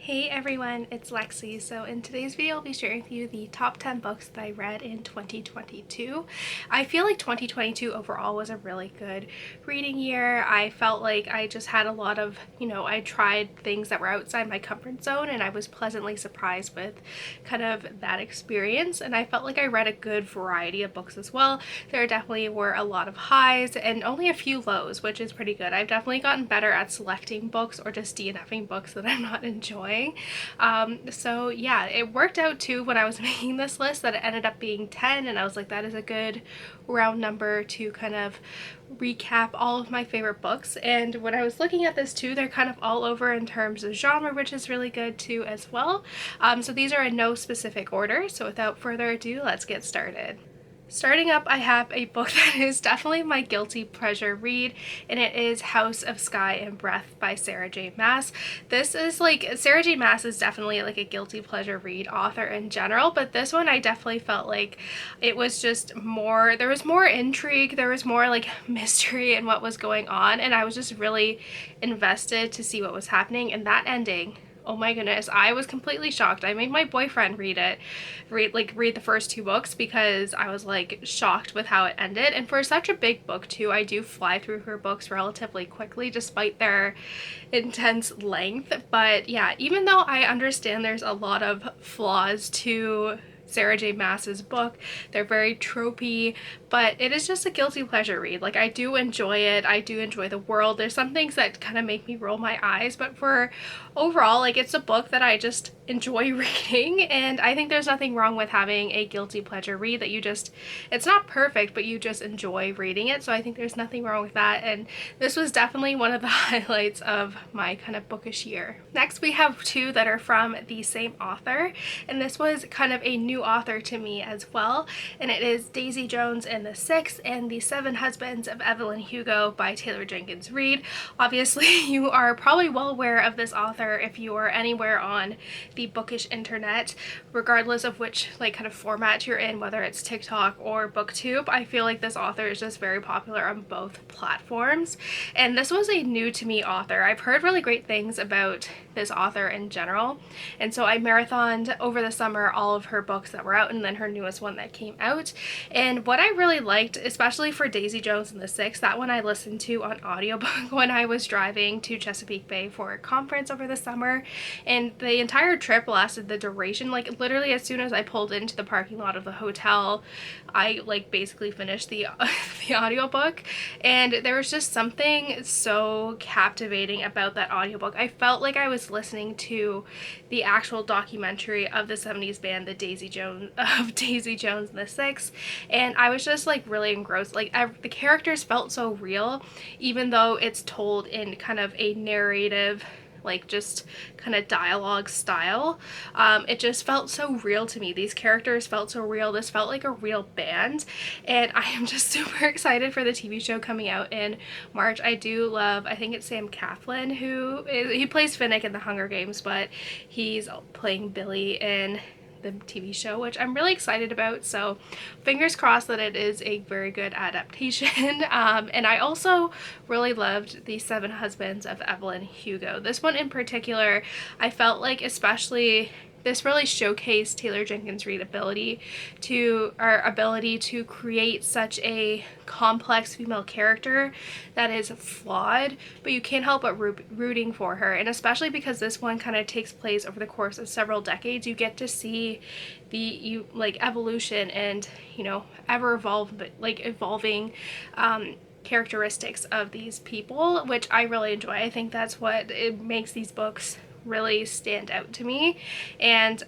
Hey everyone, it's Lexie. So in today's video I'll be sharing with you the top 10 books that I read in 2022. I feel like 2022 overall was a really good reading year. I felt like I just had a lot of, I tried things that were outside my comfort zone and I was pleasantly surprised with kind of that experience, and I felt like I read a good variety of books as well. There definitely were a lot of highs and only a few lows, which is pretty good. I've definitely gotten better at selecting books or just DNFing books that I'm not enjoying. So yeah, it worked out too when I was making this list that it ended up being 10, and I was like, that is a good round number to kind of recap all of my favorite books. And when I was looking at this too, they're kind of all over in terms of genre, which is really good too as well. So these are in no specific order, so without further ado, let's get started. Starting up, I have a book that is definitely my guilty pleasure read, and it is House of Sky and Breath by Sarah J. Maas. This is Sarah J. Maas is definitely like a guilty pleasure read author in general, but this one I definitely felt like it was just more, there was more intrigue, there was more like mystery in what was going on, and I was just really invested to see what was happening. And that ending, oh my goodness, I was completely shocked. I made my boyfriend read the first two books because I was like shocked with how it ended. And for such a big book too, I do fly through her books relatively quickly despite their intense length. But yeah, even though I understand there's a lot of flaws to Sarah J. Maas's book, they're very tropey, but it is just a guilty pleasure read. Like, I do enjoy it. I do enjoy the world. There's some things that kind of make me roll my eyes, but for overall, like, it's a book that I just enjoy reading, and I think there's nothing wrong with having a guilty pleasure read that you just, it's not perfect, but you just enjoy reading it. So I think there's nothing wrong with that, and this was definitely one of the highlights of my kind of bookish year. Next, we have two that are from the same author, and this was kind of a new author to me as well, and it is Daisy Jones and the Six and the Seven Husbands of Evelyn Hugo by Taylor Jenkins Reid. Obviously, you are probably well aware of this author if you are anywhere on the bookish internet, regardless of which kind of format you're in, whether it's TikTok or BookTube. I feel like this author is just very popular on both platforms, and this was a new to me author. I've heard really great things about this author in general, and so I marathoned over the summer all of her books that were out and then her newest one that came out. And what I really liked, especially for Daisy Jones and the Six, that one I listened to on audiobook when I was driving to Chesapeake Bay for a conference over the summer, and the entire trip lasted the duration. Like, literally as soon as I pulled into the parking lot of the hotel, I basically finished the audiobook, and there was just something so captivating about that audiobook. I felt like I was listening to the actual documentary of the 70s band Daisy Jones and the Six, and I was just really engrossed. The characters felt so real, even though it's told in kind of a narrative, just kind of dialogue style. It just felt so real to me. These characters felt so real. This felt like a real band, and I am just super excited for the TV show coming out in March. I do love, I think it's Sam Claflin he plays Finnick in the Hunger Games, but he's playing Billy in the TV show, which I'm really excited about, so fingers crossed that it is a very good adaptation. And I also really loved The Seven Husbands of Evelyn Hugo. This one in particular, I felt like especially this really showcased Taylor Jenkins Reid's ability to create such a complex female character that is flawed, but you can't help but rooting for her. And especially because this one kind of takes place over the course of several decades, you get to see the evolution and ever evolving characteristics of these people, which I really enjoy. I think that's what it makes these books really stand out to me. And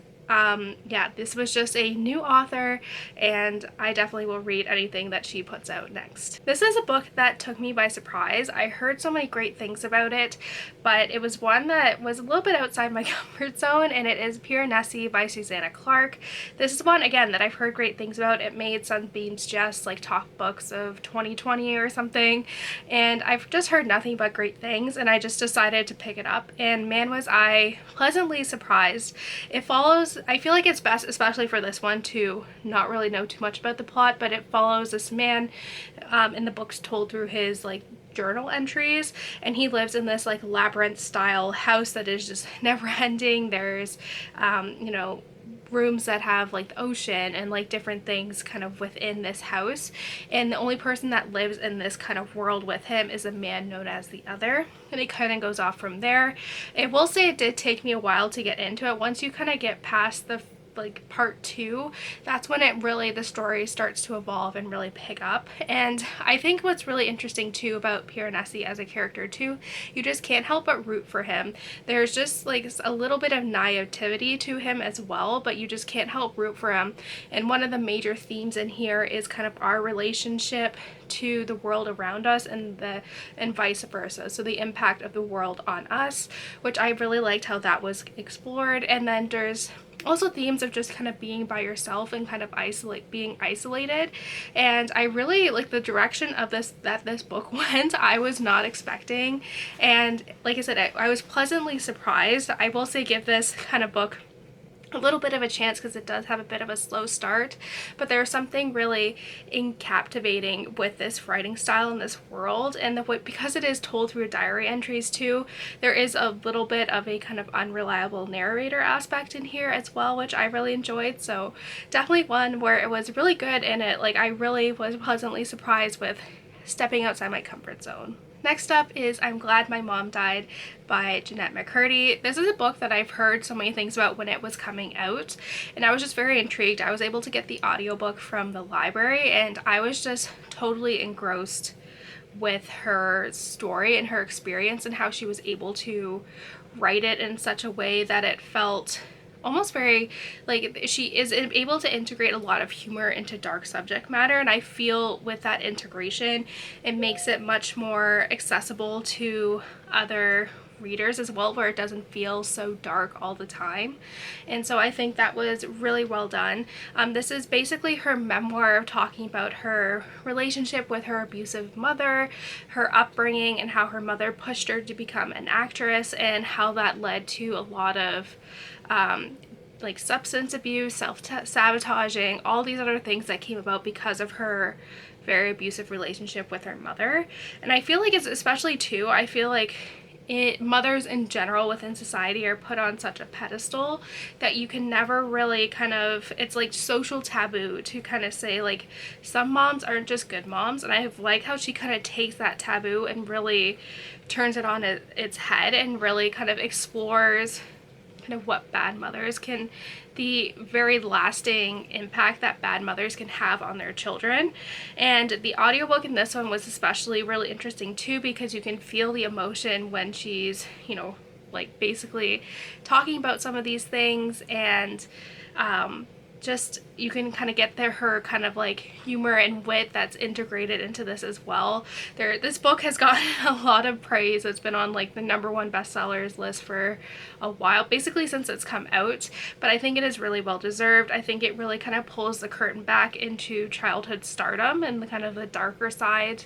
yeah, this was just a new author, and I definitely will read anything that she puts out next. This is a book that took me by surprise. I heard so many great things about it, but it was one that was a little bit outside my comfort zone, and it is Piranesi by Susanna Clarke. This is one, again, that I've heard great things about. It made Sunbeam's Just top books of 2020 or something, and I've just heard nothing but great things, and I just decided to pick it up, and man was I pleasantly surprised. It follows, I feel like it's best, especially for this one, to not really know too much about the plot, but it follows this man in the books told through his journal entries, and he lives in this like labyrinth style house that is just never ending. There's you know, rooms that have like the ocean and like different things kind of within this house, and the only person that lives in this kind of world with him is a man known as the Other, and it kind of goes off from there. I will say it did take me a while to get into it. Once you kind of get past the like part 2, that's when it really, the story starts to evolve and really pick up. And I think what's really interesting too about Piranesi as a character too, you just can't help but root for him. There's just like a little bit of naivety to him as well, but you just can't help root for him. And one of the major themes in here is kind of our relationship to the world around us, and vice versa, so the impact of the world on us, which I really liked how that was explored. And then there's also themes of just kind of being by yourself and kind of being isolated. And I really like the direction of this book went. I was not expecting, and like I said, I was pleasantly surprised. I will say give this kind of book a little bit of a chance because it does have a bit of a slow start, but there's something really captivating with this writing style in this world. And because it is told through diary entries too, there is a little bit of a kind of unreliable narrator aspect in here as well, which I really enjoyed. So definitely one where it was really good, and it like I really was pleasantly surprised with stepping outside my comfort zone. Next up is I'm Glad My Mom Died by Jennette McCurdy. This is a book that I've heard so many things about when it was coming out, and I was just very intrigued. I was able to get the audiobook from the library, and I was just totally engrossed with her story and her experience and how she was able to write it in such a way that it felt almost very like she is able to integrate a lot of humor into dark subject matter. And I feel with that integration, it makes it much more accessible to other readers as well, where it doesn't feel so dark all the time. And so I think that was really well done. This is basically her memoir talking about her relationship with her abusive mother, her upbringing, and how her mother pushed her to become an actress, and how that led to a lot of like substance abuse, self-sabotaging, all these other things that came about because of her very abusive relationship with her mother. And I feel like it's especially too, I feel like mothers in general within society are put on such a pedestal that you can never really kind of, it's like social taboo to kind of say like some moms aren't just good moms. And I like how she kind of takes that taboo and really turns it on its head and really kind of explores kind of what bad mothers can, the very lasting impact that bad mothers can have on their children. And the audiobook in this one was especially really interesting too, because you can feel the emotion when she's, you know, like basically talking about some of these things, and just you can kind of get her kind of like humor and wit that's integrated into this as well. This book has gotten a lot of praise. It's been on like the #1 bestsellers list for a while, basically since it's come out, but I think it is really well deserved. I think it really kind of pulls the curtain back into childhood stardom and the kind of the darker side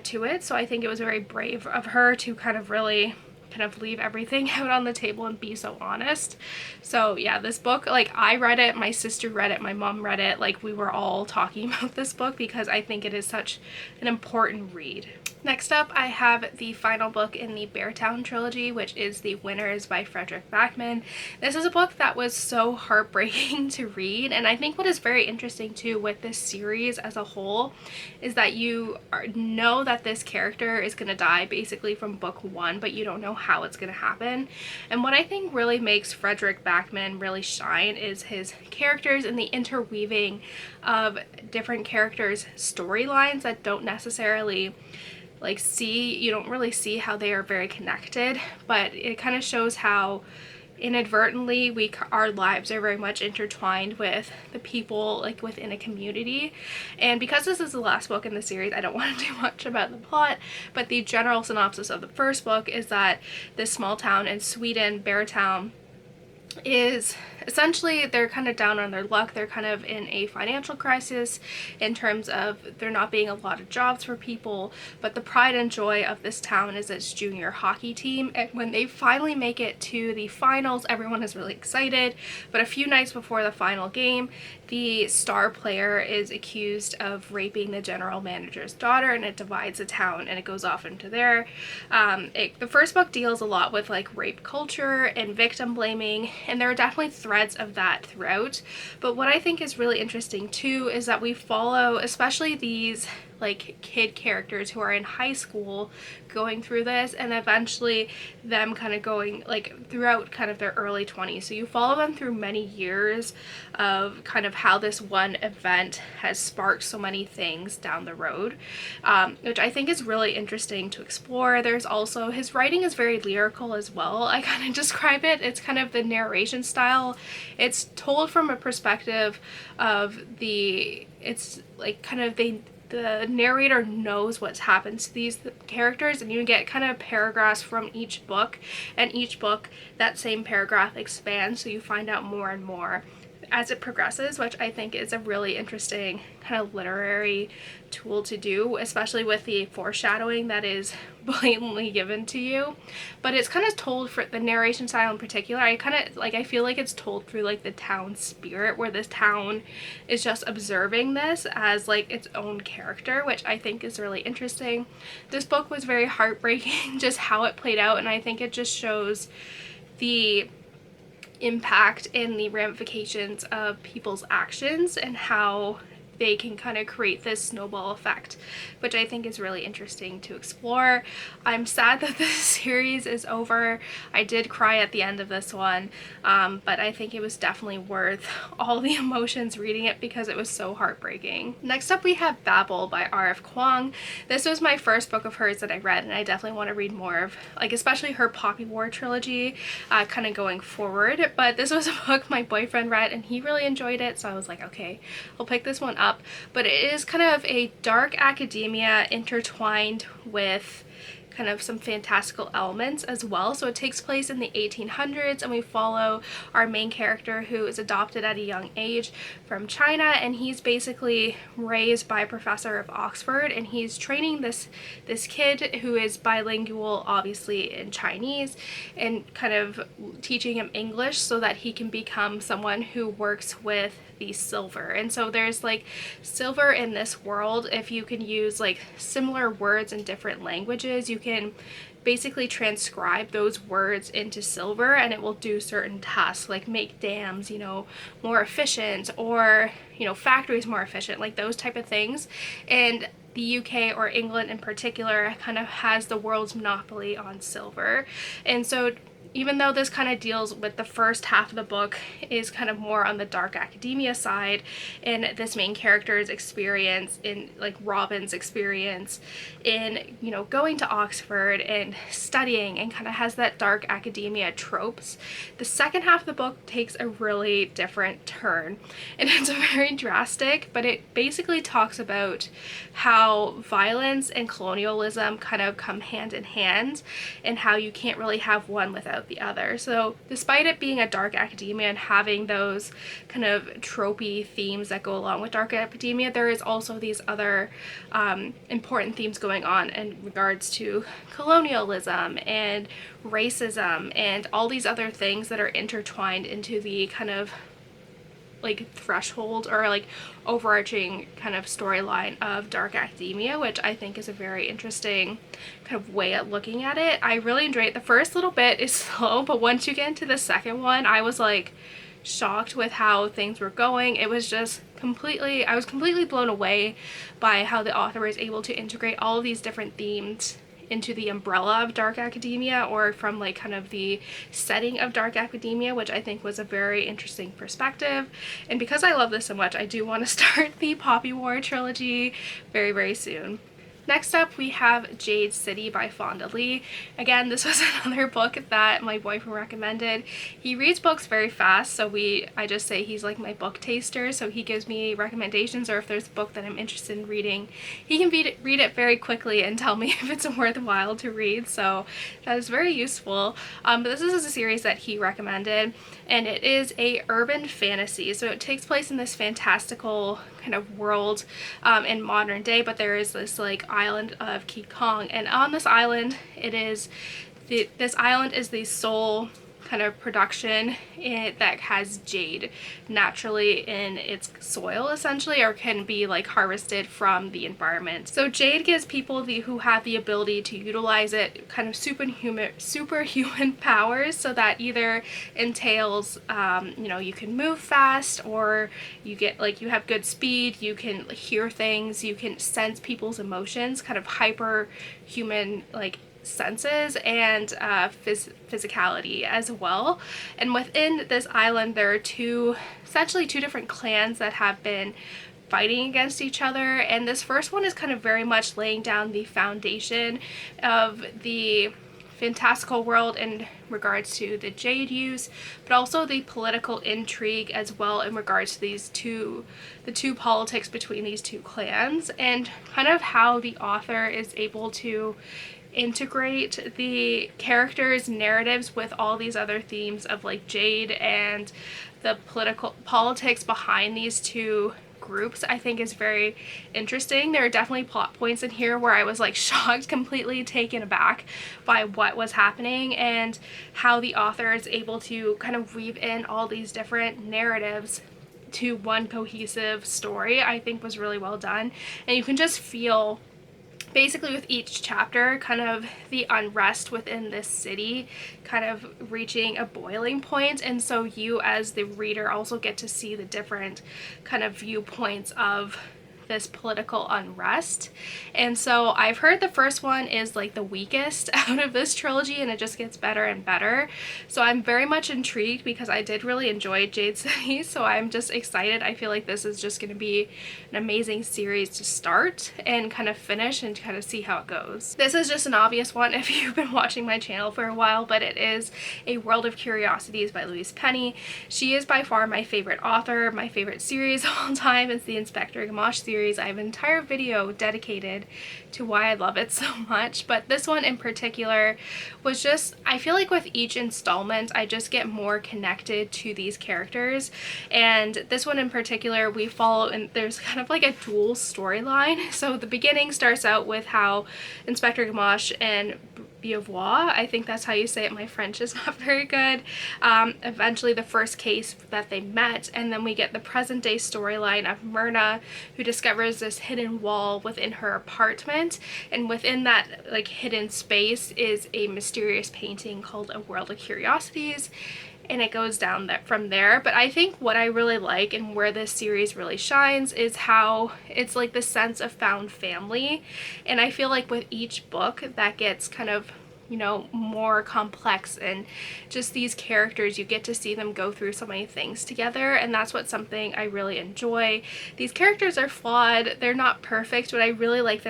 to it. So I think it was very brave of her to kind of really kind of leave everything out on the table and be so honest. So yeah, this book, like I read it, my sister read it, my mom read it, like we were all talking about this book because I think it is such an important read. Next up, I have the final book in the Beartown trilogy, which is The Winners by Fredrik Backman. This is a book that was so heartbreaking to read, and I think what is very interesting too with this series as a whole is that you know that this character is going to die basically from book 1, but you don't know how it's going to happen. And what I think really makes Fredrik Backman really shine is his characters and the interweaving of different characters' storylines that don't necessarily you don't really see how they are very connected, but it kind of shows how inadvertently our lives are very much intertwined with the people like within a community. And because this is the last book in the series, I don't want to do much about the plot, but the general synopsis of the first book is that this small town in Sweden, Beartown, is essentially they're kind of down on their luck. They're kind of in a financial crisis in terms of there not being a lot of jobs for people, but the pride and joy of this town is its junior hockey team, and when they finally make it to the finals, everyone is really excited. But a few nights before the final game, the star player is accused of raping the general manager's daughter, and it divides the town and it goes off into there. The first book deals a lot with like rape culture and victim blaming, and there are definitely threads of that throughout. But what I think is really interesting too is that we follow especially these like kid characters who are in high school going through this, and eventually them kind of going like throughout kind of their early 20s. So you follow them through many years of kind of how this one event has sparked so many things down the road, which I think is really interesting to explore. There's also, his writing is very lyrical as well. I kind of describe it, it's kind of the narration style. It's told from a perspective of it's like kind of the narrator knows what's happened to these characters, and you get kind of paragraphs from each book, and each book that same paragraph expands, so you find out more and more as it progresses, which I think is a really interesting kind of literary tool to do, especially with the foreshadowing that is blatantly given to you. But it's kind of told, for the narration style in particular, I feel like it's told through like the town spirit, where this town is just observing this as like its own character, which I think is really interesting. This book was very heartbreaking just how it played out, and I think it just shows the impact and the ramifications of people's actions and how they can kind of create this snowball effect, which I think is really interesting to explore. I'm sad that this series is over. I did cry at the end of this one, but I think it was definitely worth all the emotions reading it because it was so heartbreaking. Next up we have Babel by R.F. Kuang. This was my first book of hers that I read, and I definitely want to read more of, like, especially her Poppy War trilogy kind of going forward. But this was a book my boyfriend read and he really enjoyed it, so I was like, okay, I'll pick this one up. But it is kind of a dark academia intertwined with kind of some fantastical elements as well. So it takes place in the 1800s, and we follow our main character who is adopted at a young age from China, and he's basically raised by a professor of Oxford, and he's training this kid who is bilingual, obviously in Chinese, and kind of teaching him English so that he can become someone who works with the silver. And so there's like silver in this world. If you can use like similar words in different languages, you can basically transcribe those words into silver, and it will do certain tasks like make dams, you know, more efficient, or, you know, factories more efficient, like those type of things. And the UK, or England in particular, kind of has the world's monopoly on silver. And so even though this kind of deals with the first half of the book is kind of more on the dark academia side, and this main character's experience in like Robin's experience in, you know, going to Oxford and studying, and kind of has that dark academia tropes, the second half of the book takes a really different turn, and it's very drastic, but it basically talks about how violence and colonialism kind of come hand in hand, and how you can't really have one without the other. So despite it being a dark academia and having those kind of tropey themes that go along with dark academia, there is also these other important themes going on in regards to colonialism and racism and all these other things that are intertwined into the kind of like threshold or like overarching kind of storyline of dark academia, which I think is a very interesting kind of way at looking at it. I really enjoy it. The first little bit is slow, but once you get into the second one, I was like shocked with how things were going. It was just I was completely blown away by how the author was able to integrate all of these different themes into the umbrella of dark academia, or from like kind of the setting of dark academia, which I think was a very interesting perspective. And because I love this so much, I do want to start the Poppy War trilogy very, very soon. Next up, we have Jade City by Fonda. Again, this was another book that my boyfriend recommended. He reads books very fast, so I just say he's like my book taster, so he gives me recommendations, or if there's a book that I'm interested in reading, he can read it very quickly and tell me if it's worthwhile to read, so that is very useful. But this is a series that he recommended, and it is a urban fantasy, so it takes place in this fantastical kind of world in modern day, but there is this like island of Kuang, and on this island this island is the sole kind of production that has jade naturally in its soil, essentially, or can be like harvested from the environment. So jade gives people who have the ability to utilize it kind of superhuman powers, so that either entails you can move fast, or you get like you have good speed, you can hear things, you can sense people's emotions, kind of hyper human like senses, and physicality as well. And within this island there are essentially two different clans that have been fighting against each other, and this first one is kind of very much laying down the foundation of the fantastical world in regards to the jade use, but also the political intrigue as well in regards to the two politics between these two clans, and kind of how the author is able to integrate the characters' narratives with all these other themes of like jade and the politics behind these two groups. I think is very interesting. There are definitely plot points in here where I was like shocked, completely taken aback by what was happening, and how the author is able to kind of weave in all these different narratives to one cohesive story. I think was really well done, and you can just feel basically with each chapter kind of the unrest within this city kind of reaching a boiling point, and so you as the reader also get to see the different kind of viewpoints of this political unrest. And so I've heard the first one is like the weakest out of this trilogy, and it just gets better and better. So I'm very much intrigued because I did really enjoy Jade City, so I'm just excited. I feel like this is just going to be an amazing series to start and kind of finish and kind of see how it goes. This is just an obvious one if you've been watching my channel for a while, but it is A World of Curiosities by Louise. She is by far my favorite author. My favorite series of all time is the Inspector Gamache series. I have an entire video dedicated to why I love it so much, but this one in particular was just, I feel like with each installment I just get more connected to these characters, and this one in particular we follow, and there's kind of like a dual storyline. So the beginning starts out with how Inspector Gamache and Beauvoir, I think that's how you say it, my French is not very good, eventually the first case that they met, and then we get the present day storyline of Myrna, who discovers this hidden wall within her apartment, and within that like hidden space is a mysterious painting called A World of Curiosities, and it goes down from there. But I think what I really like and where this series really shines is how it's like the sense of found family, and I feel like with each book that gets kind of more complex, and just these characters, you get to see them go through so many things together, and that's something I really enjoy. These characters are flawed, they're not perfect, but I really like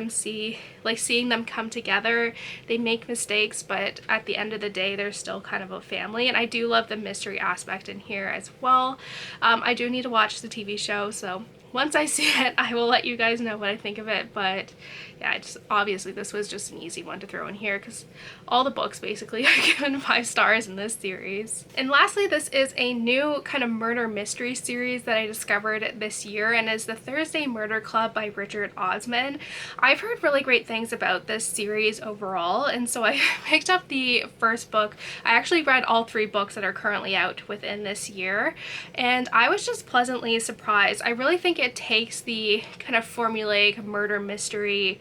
seeing them come together. They make mistakes, but at the end of the day they're still kind of a family, and I do love the mystery aspect in here as well. I do need to watch the TV show, so once I see it I will let you guys know what I think of it. But yeah, obviously this was just an easy one to throw in here because all the books basically are given 5 stars in this series. And lastly, this is a new kind of murder mystery series that I discovered this year, and is the Thursday Murder Club by Richard Osman. I've heard really great things about this series overall, and so I picked up the first book. I actually read all 3 books that are currently out within this year, and I was just pleasantly surprised. I really think it takes the kind of formulaic murder mystery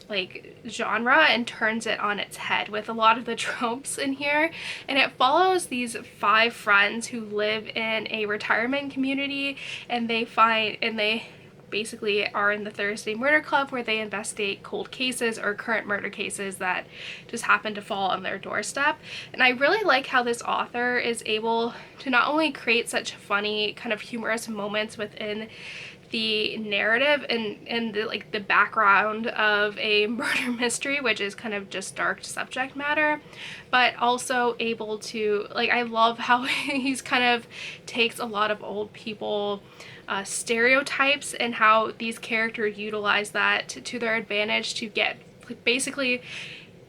like genre and turns it on its head with a lot of the tropes in here, and it follows these 5 friends who live in a retirement community, and they basically are in the Thursday Murder Club, where they investigate cold cases or current murder cases that just happen to fall on their doorstep. And I really like how this author is able to not only create such funny kind of humorous moments within the narrative and the, like, the background of a murder mystery, which is kind of just dark subject matter, but also able to, like, I love how he's kind of takes a lot of old people stereotypes and how these characters utilize that to their advantage to get, basically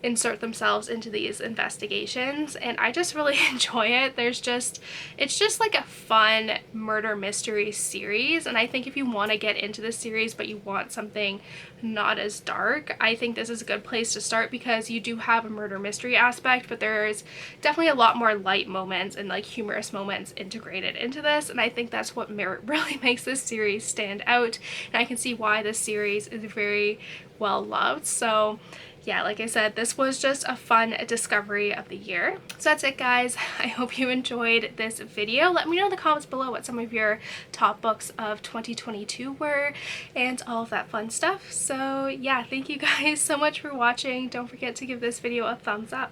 insert themselves into these investigations, and I just really enjoy it. It's just like a fun murder mystery series, and I think if you want to get into this series but you want something not as dark, I think this is a good place to start, because you do have a murder mystery aspect, but there's definitely a lot more light moments and like humorous moments integrated into this, and I think that's what really makes this series stand out, and I can see why this series is very well loved. So yeah, like I said, this was just a fun discovery of the year. So that's it, guys. I hope you enjoyed this video. Let me know in the comments below what some of your top books of 2022 were and all of that fun stuff. So yeah, thank you guys so much for watching. Don't forget to give this video a thumbs up,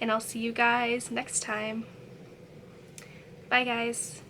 and I'll see you guys next time. Bye, guys.